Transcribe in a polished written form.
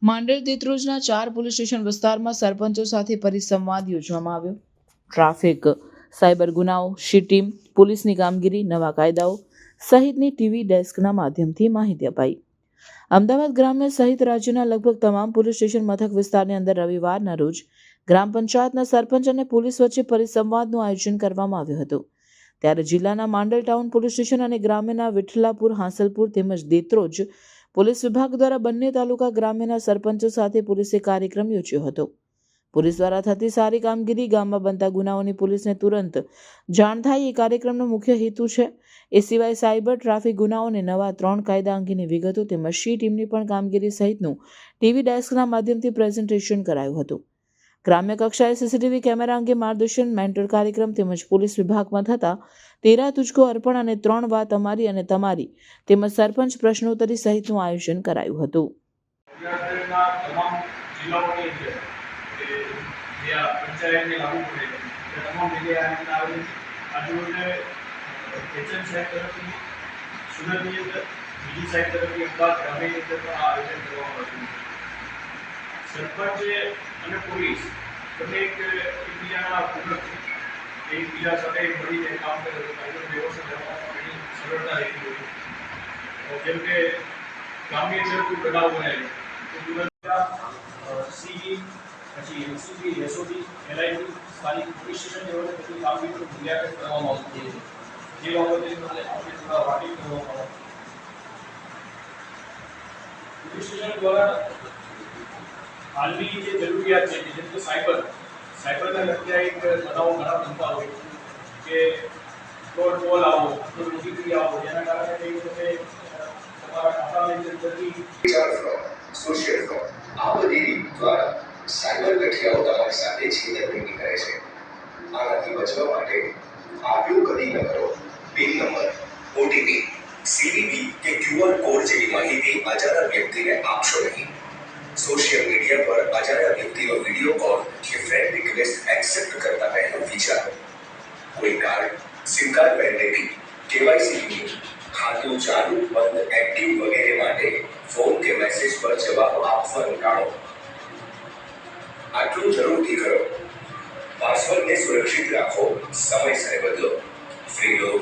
Mandal દેત્રોજના 4 police station વિસ્તારમાં સરપંચો સાથે પરિસંવાદ યોજવામાં આવ્યો. ટ્રાફિક, સાયબર ગુનાઓ, શી ટીમ, પોલીસની કામગીરી, નવા કાયદાઓ સહિતની ટીવી ડેસ્કના માધ્યમથી માહિતી અપાઈ. અમદાવાદ ગ્રામ્ય સહિત રાજ્યના લગભગ તમામ પોલીસ સ્ટેશન મથક વિસ્તારની અંદર રવિવારના રોજ ગ્રામ પંચાયતના સરપંચ અને પોલીસ વચ્ચે પરિસંવાદનું આયોજન કરવામાં આવ્યું હતું. ત્યારે જિલ્લાના માંડલ ટાઉન પોલીસ સ્ટેશન અને ગ્રામ્યના વિઠલાપુર, હાંસલપુર તેમજ દેત્રોજ પોલીસ વિભાગ દ્વારા બંને તાલુકા ગ્રામ્યના સરપંચો સાથે પોલીસે કાર્યક્રમ યોજ્યો હતો. પોલીસ દ્વારા થતી સારી કામગીરી, ગામમાં બનતા ગુનાઓની પોલીસને તુરંત જાણ થાય એ કાર્યક્રમનો મુખ્ય હેતુ છે. એ સિવાય સાયબર, ટ્રાફિક ગુનાઓ અને નવા 3 કાયદા અંગેની વિગતો તેમજ શી ટીમની પણ કામગીરી સહિતનું ટીવી ડેસ્કના માધ્યમથી પ્રેઝન્ટેશન કરાયું હતું. ગ્રામ્ય કક્ષાએ સીસીટીવી કેમેરા અંગે માર્ગદર્શન, મેન્ટર કાર્યક્રમ તેમજ પોલીસ વિભાગમાં થતા 13 તુજકો અર્પણ અને 3 વાત અમારી અને તમારી તેમજ સરપંચ પ્રશ્નોત્તરી સહિતનું આયોજન કરાયું હતું. સરપંચ અને પોલીસ બંને એકબીજાના પૂરક છે. એકબીજા સાથે મળીને કામ કરે તો કાયદો વ્યવસ્થા કરવામાં ઘણી સરળતા રહેતી હોય છે. જેમ કે ગામની અંદર કોઈ બનાવ બને તો તુરંત સીબી, પછી એલસીબી, એસઓજી, એલઆઈટી, સ્થાનિક પોલીસ સ્ટેશન જેવા બધી કામગીરીનું મૂલ્યાંકન કરવામાં આવતું હોય છે. જે બાબતે આપણે થોડા વાકેફ કરવામાં આવે. પોલીસ સ્ટેશન દ્વારા હાલની જે જરૂરિયાત છે, જેમ કે સાયબરના લગતા એક બનાવો ઘણા બનતા હોય કે ફ્રોડ કોલ આવો, ઓટીપી આવો, જેના કારણે કઈ વખતે તમારા ખાતાની અંદરથી સોશિયલ ફ્રોડ આ બધી રીત દ્વારા સાયબર ગઠિયાઓ તમારી સાથે છેતરપિંડી કરે છે. આનાથી બચવા માટે આવ્યું કદી ન કરો. પિન નંબર, ઓટીપી, સીવીવી કે ક્યુઆર કોડ જેવી માહિતી અજાણ્યા વ્યક્તિને આપશો નહીં. સોશિયલ મીડિયા પર અજાણ્યા વ્યક્તિનો વિડીયો કોલ કે ફ્રેન્ડ રિક્વેસ્ટ એક્સેપ્ટ કરતા પહેલા વિચારો. કોઈ card, sim card validity, KYC, ખાતું ચાલુ, બંધ, એક્ટિવ વગેરે માટે ફોન કે મેસેજ પર જવાબ આપવાનું ટાળો. આટલું જરૂરથી કરો. પાસવર્ડને સુરક્ષિત રાખો, સમયસર બદલો. ફ્રી લો